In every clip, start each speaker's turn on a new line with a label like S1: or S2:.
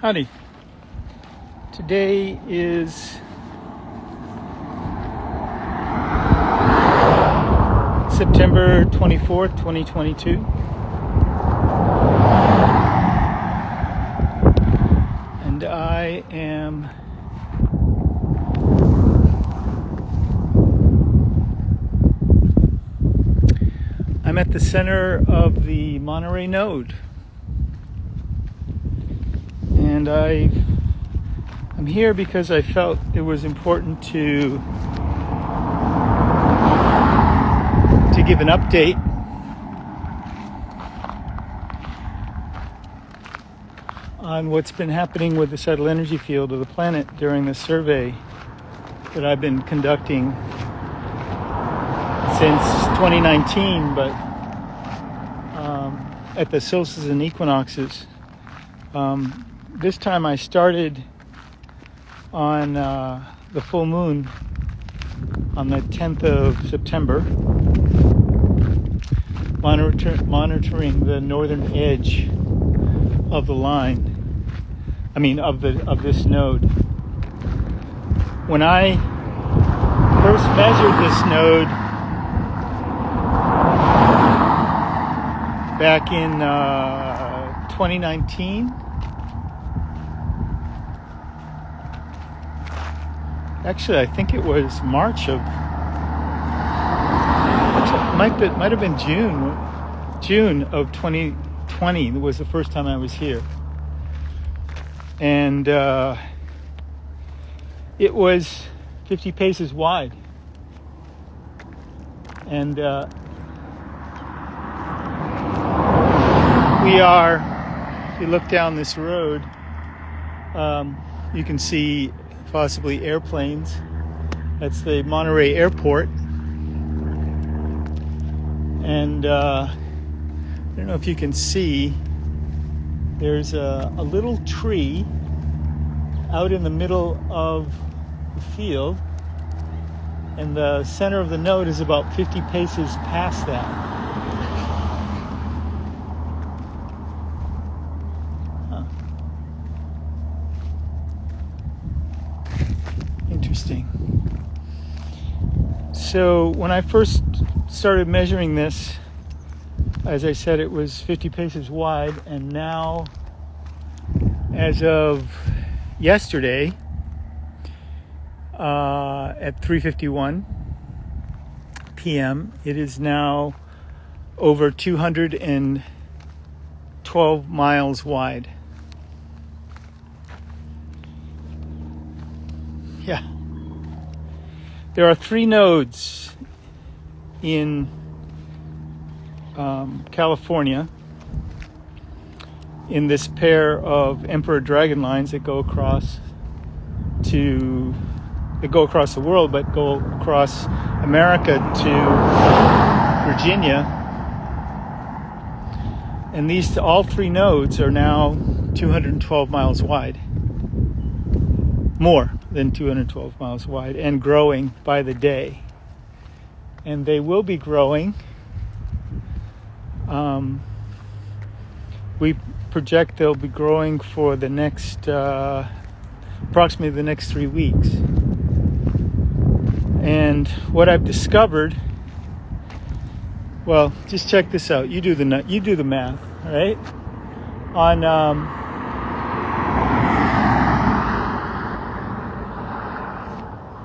S1: Howdy. Today is September 24th, 2022. And I'm at the center of the Monterey node. And I'm here because I felt it was important to give an update on what's been happening with the subtle energy field of the planet during the survey that I've been conducting since 2019, but at the solstices and equinoxes. This time I started on the full moon on the 10th of September, monitoring the northern edge of the line. Of this node. When I first measured this node back in 2019, actually, I think it was March of, might have been June of 2020 was the first time I was here. And it was 50 paces wide. And we are, if you look down this road, you can see possibly airplanes. That's the Monterey airport. And I don't know if you can see, there's a little tree out in the middle of the field, and the center of the node is about 50 paces past that. Interesting. So when I first started measuring this, as I said, it was 50 paces wide, and now, as of yesterday, at 3:51 p.m., it is now over 212 miles wide. Yeah. There are 3 nodes in California in this pair of Emperor Dragon lines that go across the world, but go across America to Virginia. And all 3 nodes are now 212 miles wide. More than 212 miles wide, and growing by the day. And they will be growing. We project they'll be growing for the next, approximately the next 3 weeks. And what I've discovered, well, just check this out. You do the math, right?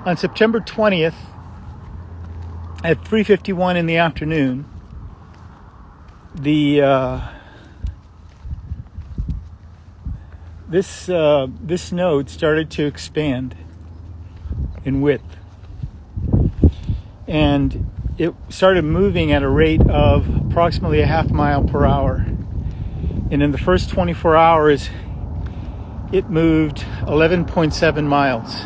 S1: On September 20th at 3:51 in the afternoon, this node started to expand in width, and it started moving at a rate of approximately a half mile per hour. And in the first 24 hours, it moved 11.7 miles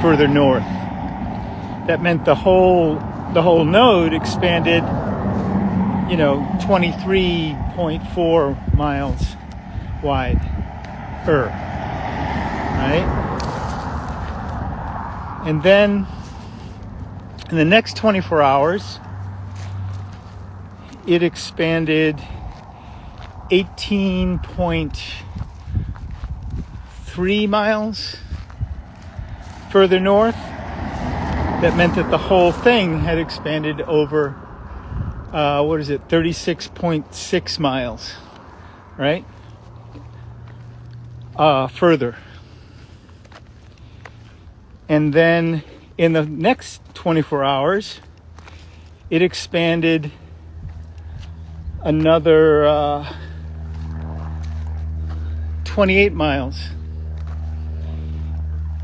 S1: further north. That meant the whole node expanded, 23.4 miles wide, right? And then in the next 24 hours, it expanded 18.3 miles further north. That meant that the whole thing had expanded over, 36.6 miles, right? Further. And then in the next 24 hours, it expanded another 28 miles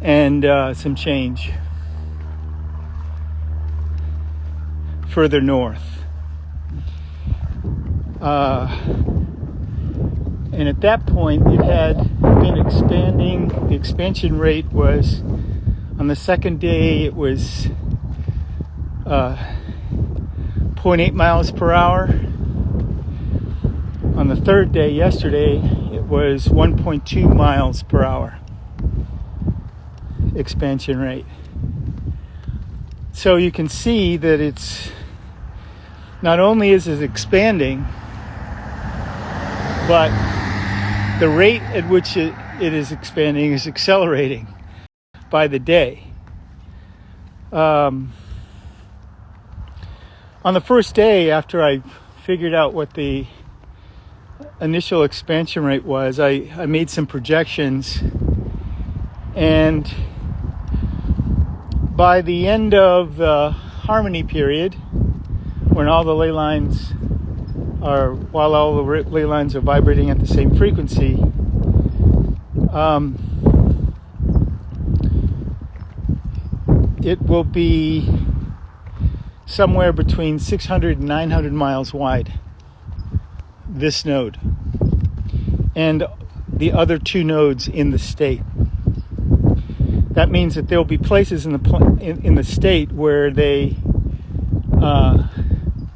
S1: and some change further north. And at that point, it had been expanding. The expansion rate was, on the second day, it was 0.8 miles per hour. On the third day, yesterday, it was 1.2 miles per hour expansion rate. So you can see that it's not only is it expanding, but the rate at which it is expanding is accelerating by the day. On the first day, after I figured out what the initial expansion rate was, I made some projections, and by the end of the harmony period, when all the ley lines are, while all the ley lines are vibrating at the same frequency, it will be somewhere between 600 and 900 miles wide, this node, and the other two nodes in the state. That means that there will be places in the state where the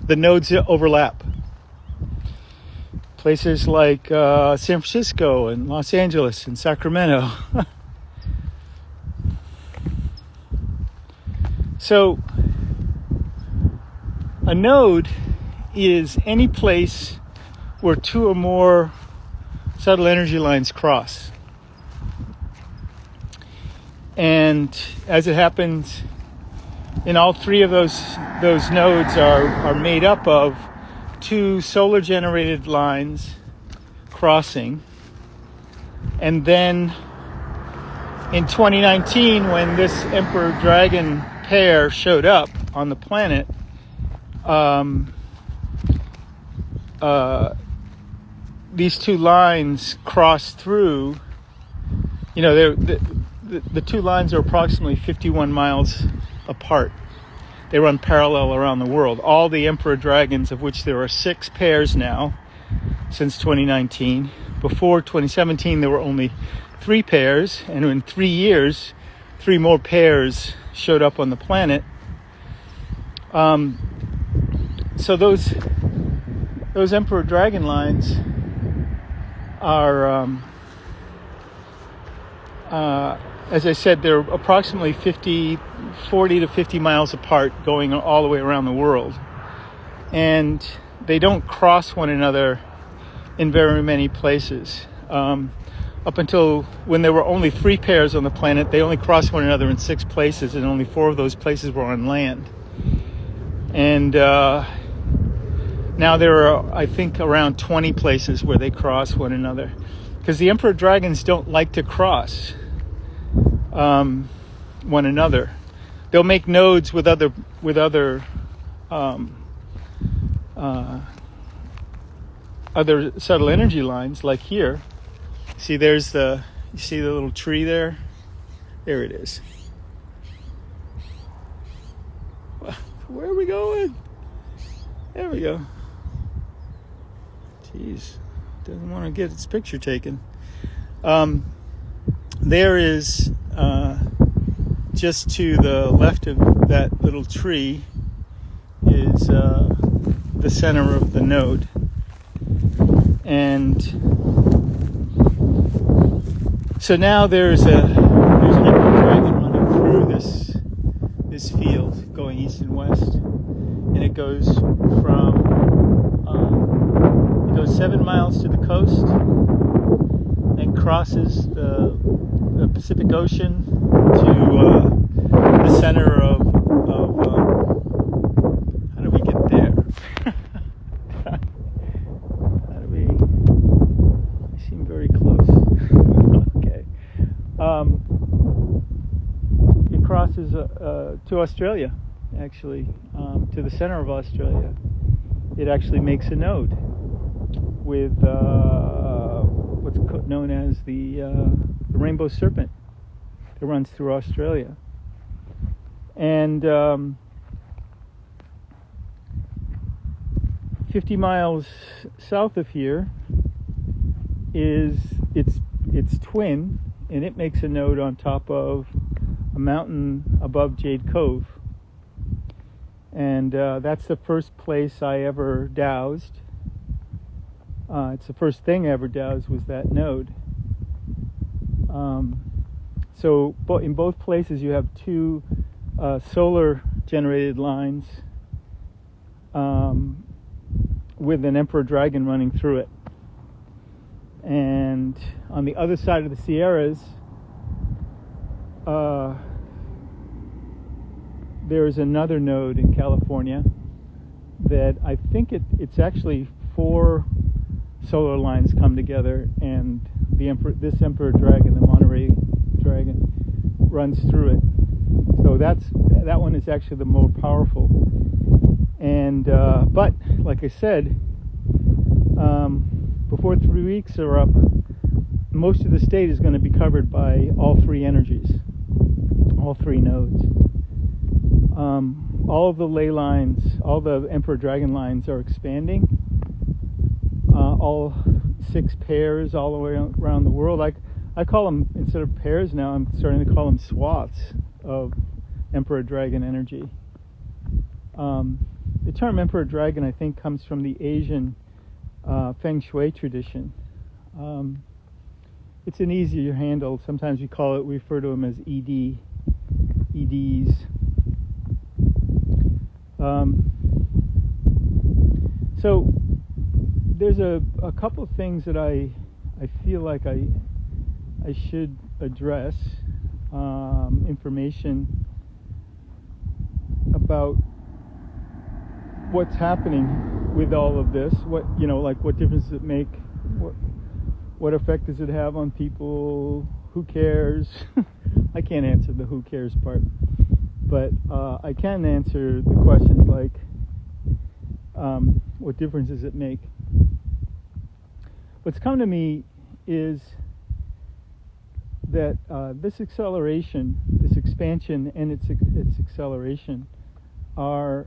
S1: nodes overlap. Places like San Francisco and Los Angeles and Sacramento. So a node is any place where two or more subtle energy lines cross. And as it happens, in all three of those nodes are made up of two solar generated lines crossing. And then in 2019, when this Emperor Dragon pair showed up on the planet, these two lines crossed through. You know, the two lines are approximately 51 miles apart. They run parallel around the world. All the Emperor Dragons, of which there are 6 pairs now since 2019. Before 2017, there were only 3 pairs, and in 3 years, 3 more pairs showed up on the planet. So those Emperor Dragon lines are, as I said, they're approximately 40 to 50 miles apart, going all the way around the world. And they don't cross one another in very many places. Up until when there were only 3 pairs on the planet, they only crossed one another in 6 places, and only 4 of those places were on land. And now there are, I think, around 20 places where they cross one another, because the Emperor Dragons don't like to cross one another. They'll make nodes with other subtle energy lines, like here. See, you see the little tree there? There it is. Where are we going? There we go. Jeez, doesn't want to get its picture taken. There is, just to the left of that little tree, is the center of the node. And so now there's an Emperor Dragon running through this field, going east and west, and it goes 7 miles to the coast and crosses the Pacific Ocean to the center of how do we get there? How do we? I seem very close. Okay. It crosses to Australia, actually, to the center of Australia. It actually makes a node with what's known as the rainbow serpent that runs through Australia. And 50 miles south of here is its twin, and it makes a node on top of a mountain above Jade Cove. And that's the first place I ever dowsed. It's the first thing I ever dowsed was that node. So in both places you have two solar generated lines with an emperor dragon running through it. And on the other side of the Sierras, there's another node in California that I think it's actually 4 solar lines come together, and this emperor dragon, the Monterey dragon, runs through it. So that one is actually the more powerful. And but like I said, before 3 weeks are up, most of the state is going to be covered by all 3 energies, all 3 nodes. All of the ley lines, all the emperor dragon lines are expanding. All 6 pairs all the way around the world. I call them, instead of pairs now, I'm starting to call them swaths of emperor dragon energy. The term emperor dragon, I think, comes from the Asian feng shui tradition. It's an easier handle. Sometimes we refer to them as EDs. So there's a couple of things that I feel like I should address. Information about what's happening with all of this. What difference does it make? What effect does it have on people? Who cares? I can't answer the who cares part, but I can answer the questions like what difference does it make? What's come to me is that this acceleration, this expansion and its acceleration are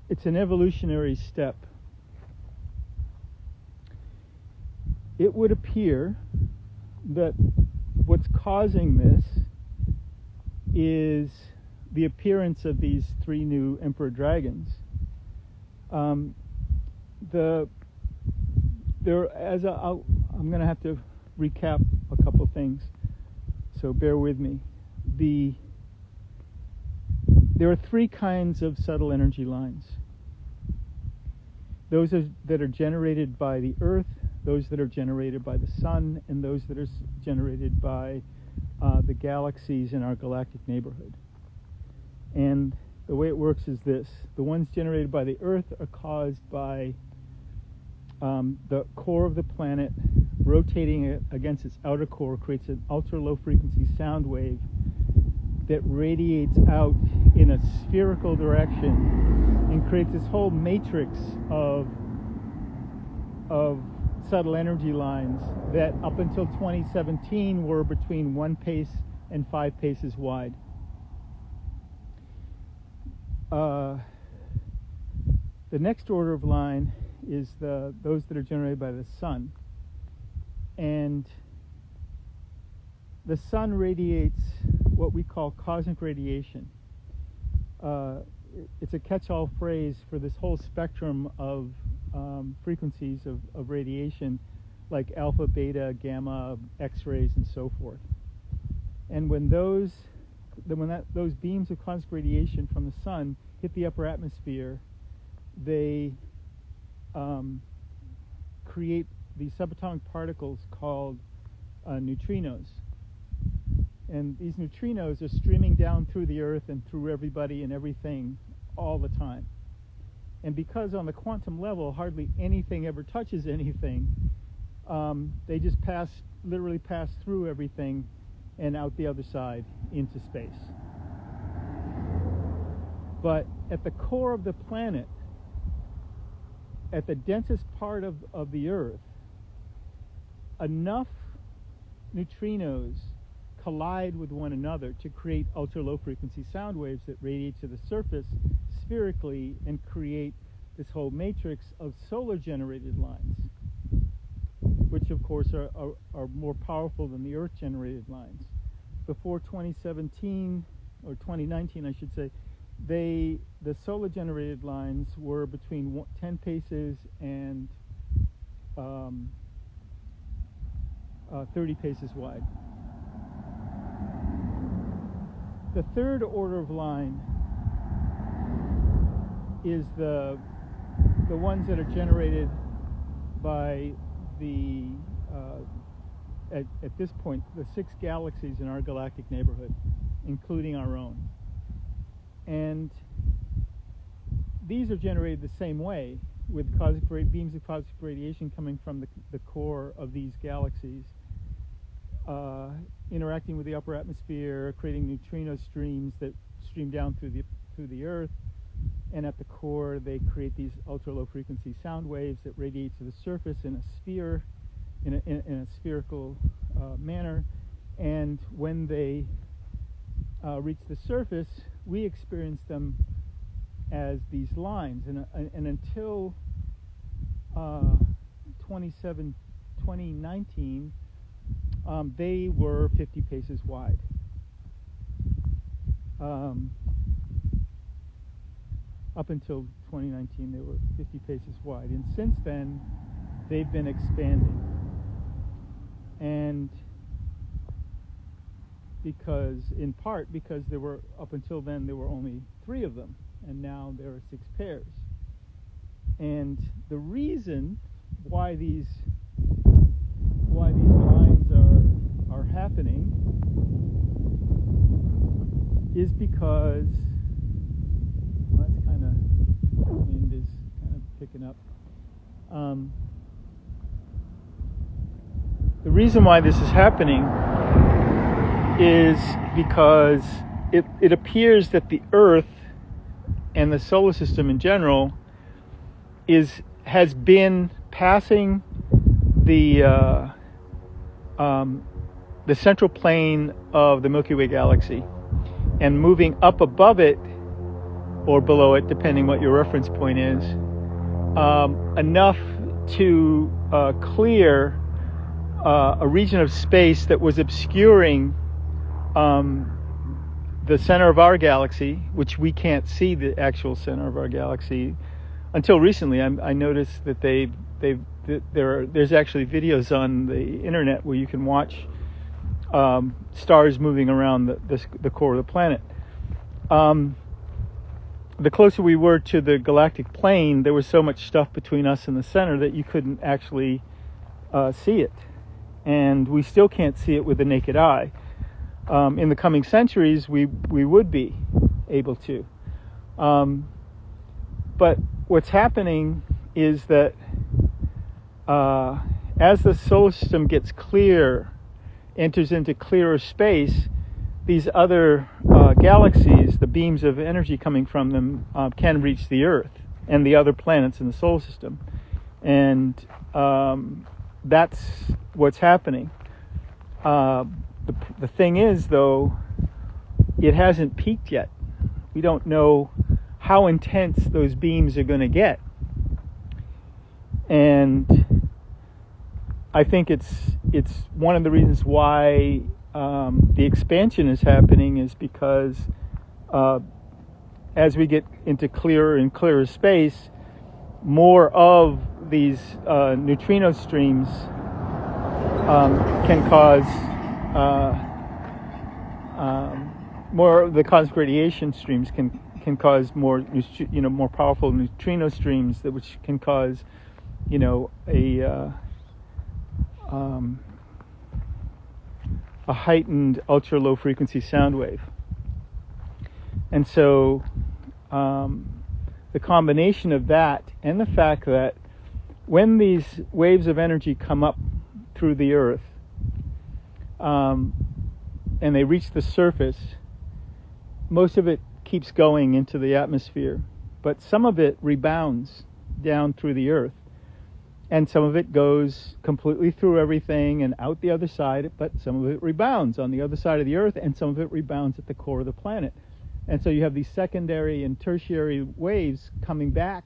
S1: it's an evolutionary step. It would appear that what's causing this is the appearance of these 3 new emperor dragons. I'm going to have to recap a couple things, so bear with me. There are 3 kinds of subtle energy lines. Those that are generated by the Earth, those that are generated by the Sun, and those that are generated by the galaxies in our galactic neighborhood. And the way it works is this. The ones generated by the Earth are caused by the core of the planet rotating against its outer core creates an ultra-low frequency sound wave that radiates out in a spherical direction and creates this whole matrix of subtle energy lines that up until 2017 were between 1 pace and 5 paces wide. The next order of line is those that are generated by the sun. And the sun radiates what we call cosmic radiation. It's a catch-all phrase for this whole spectrum of frequencies of radiation, like alpha, beta, gamma, X-rays, and so forth. And when those those beams of cosmic radiation from the sun hit the upper atmosphere, they create these subatomic particles called neutrinos. And these neutrinos are streaming down through the Earth and through everybody and everything all the time. And because on the quantum level hardly anything ever touches anything, they just literally pass through everything and out the other side into space. But at the core of the planet, at the densest part of the Earth, enough neutrinos collide with one another to create ultra-low frequency sound waves that radiate to the surface spherically and create this whole matrix of solar generated lines, which of course are more powerful than the Earth generated lines. Before 2017, or 2019 I should say, the solar generated lines were between 10 paces and 30 paces wide. The third order of line is the ones that are generated by at this point, the 6 galaxies in our galactic neighborhood, including our own. And these are generated the same way, with beams of cosmic radiation coming from the core of these galaxies, interacting with the upper atmosphere, creating neutrino streams that stream down through the Earth, and at the core they create these ultra-low frequency sound waves that radiate to the surface in a sphere, in a spherical manner. And when they reach the surface, we experience them as these lines. And until 2019, they were 50 paces wide. Up until 2019, they were 50 paces wide. And since then, they've been expanding. And in part because up until then, there were only 3 of them. And now there are 6 pairs. And the reason why these lines are happening is because wind is kind of picking up. The reason why this is happening is because it appears that the Earth and the solar system in general has been passing the central plane of the Milky Way galaxy and moving up above it or below it, depending what your reference point is, enough to clear a region of space that was obscuring the center of our galaxy, which we can't see the actual center of our galaxy until recently. I noticed that there's actually videos on the internet where you can watch stars moving around the core of the planet. The closer we were to the galactic plane, there was so much stuff between us and the center that you couldn't actually see it. And we still can't see it with the naked eye. In the coming centuries, we would be able to. But what's happening is that as the solar system gets enters into clearer space, these other galaxies, the beams of energy coming from them, can reach the Earth and the other planets in the solar system. And that's what's happening. The thing is, though, it hasn't peaked yet. We don't know how intense those beams are going to get. And I think it's one of the reasons why the expansion is happening is because as we get into clearer and clearer space, more of these neutrino streams can cause more of the cosmic radiation streams can cause more more powerful neutrino streams which can cause a heightened ultra low frequency sound wave. And so the combination of that and the fact that when these waves of energy come up through the earth and they reach the surface, most of it keeps going into the atmosphere, but some of it rebounds down through the earth, and some of it goes completely through everything and out the other side, but some of it rebounds on the other side of the earth, and some of it rebounds at the core of the planet. And so you have these secondary and tertiary waves coming back,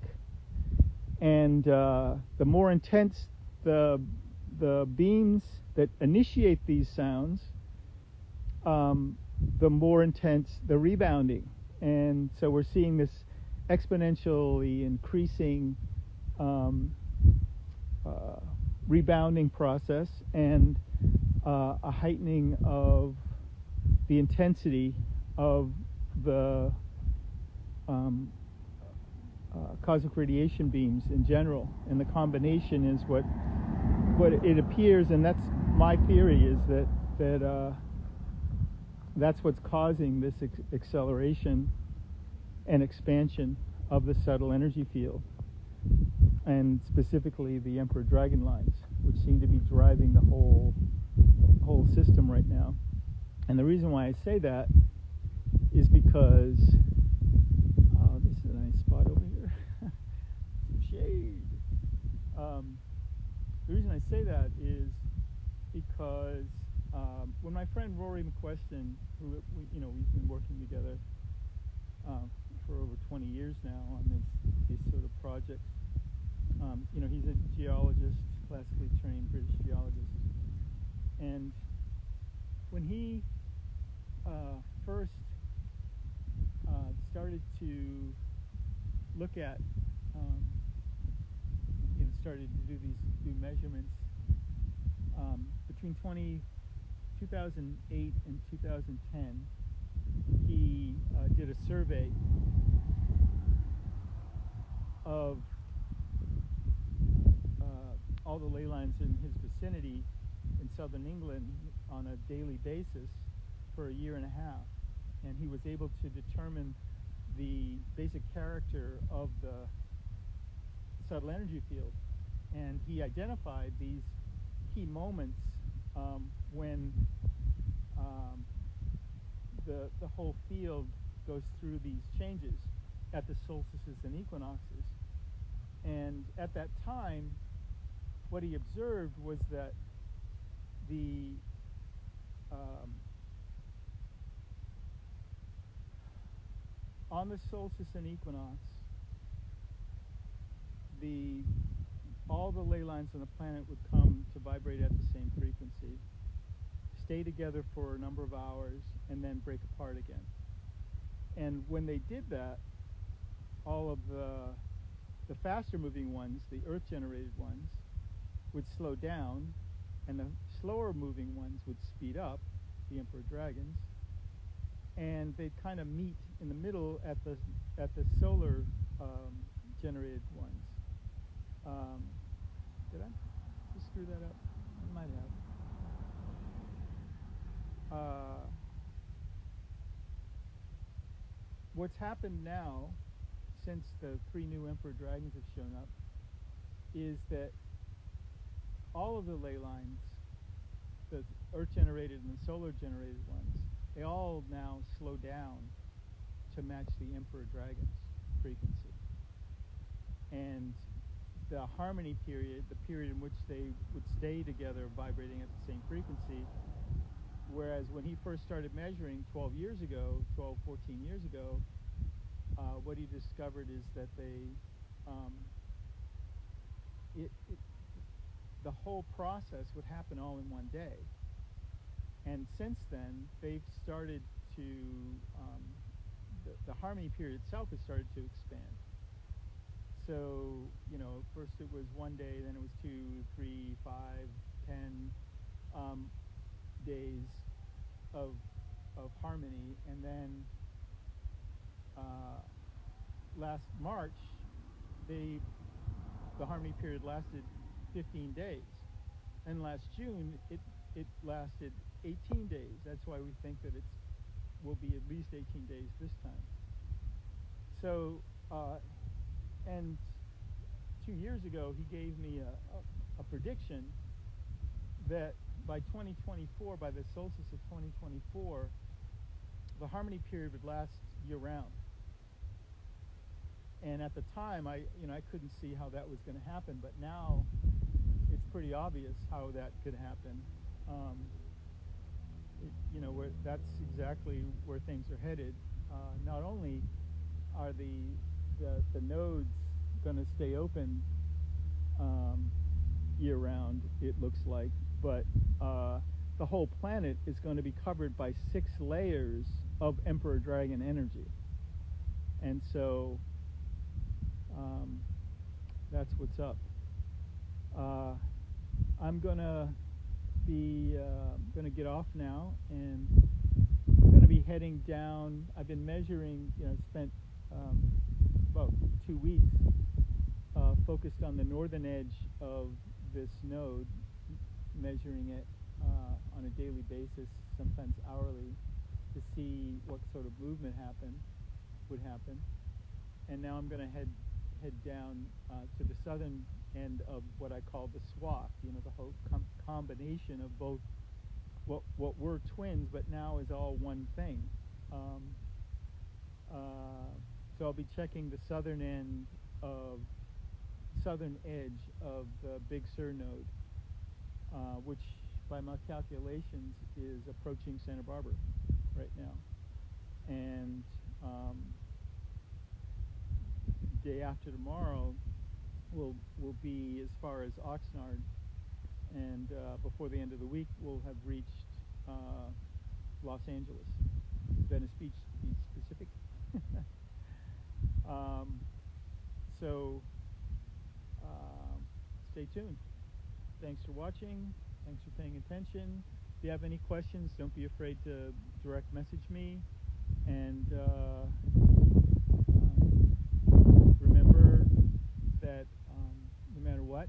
S1: and the more intense the beams that initiate these sounds, the more intense the rebounding. And so we're seeing this exponentially increasing rebounding process and a heightening of the intensity of the cosmic radiation beams in general. And the combination is what it appears, and that's my theory, is that that's what's causing this acceleration and expansion of the subtle energy field, and specifically the Emperor Dragon lines, which seem to be driving the whole system right now. And the reason why I say that is because this is a nice spot over here, some shade. The reason I say that is because when my friend Rory McQuestion, who we've been working together for over 20 years now on these sort of projects. He's a geologist, classically trained British geologist, and when he first started to look at, started to do measurements between 2008 and 2010, he did a survey of all the ley lines in his vicinity in southern England on a daily basis for a year and a half, and he was able to determine the basic character of the subtle energy field, and he identified these key moments when the whole field goes through these changes at the solstices and equinoxes. And at that time, what he observed was that on the solstice and equinox, all the ley lines on the planet would come to vibrate at the same frequency, stay together for a number of hours, and then break apart again. And when they did that, all of the faster moving ones, the earth-generated ones, would slow down, and the slower moving ones would speed up, the Emperor Dragons, and they'd kind of meet in the middle at the solar generated ones. Did I just screw that up? I might have. What's happened now, since the 3 new Emperor Dragons have shown up, is that all of the ley lines, the earth-generated and the solar-generated ones, they all now slow down to match the Emperor Dragon's frequency. And the harmony period, the period in which they would stay together vibrating at the same frequency, whereas when he first started measuring 14 years ago, what he discovered is that the whole process would happen all in one day. And since then, they've started to, the harmony period itself has started to expand. So, first it was 1 day, then it was 2, 3, 5, 10 days of of harmony, and then last March, the harmony period lasted 15 days. And last June, it lasted 18 days. That's why we think that it will be at least 18 days this time. So, and 2 years ago, he gave me a prediction that by 2024, by the solstice of 2024, the harmony period would last year-round. And at the time, I couldn't see how that was going to happen, but now it's pretty obvious how that could happen. That's exactly where things are headed. Not only are the nodes going to stay open year-round, it looks like, but the whole planet is going to be covered by 6 layers of Emperor Dragon energy. And so that's what's up. I'm gonna get off now, and I'm gonna be heading down. I've been measuring. Spent about 2 weeks focused on the northern edge of this node, measuring it on a daily basis, sometimes hourly, to see what sort of movement would happen. And now I'm going to head down to the southern end of what I call the swath, the whole combination of both what were twins but now is all one thing. So I'll be checking the southern edge of the Big Sur node, which by my calculations is approaching Santa Barbara right now. And day after tomorrow will be as far as Oxnard, and before the end of the week we'll have reached Los Angeles, Venice Beach to be specific. So stay tuned. Thanks for watching. Thanks for paying attention. If you have any questions, don't be afraid to direct message me. And remember that no matter what,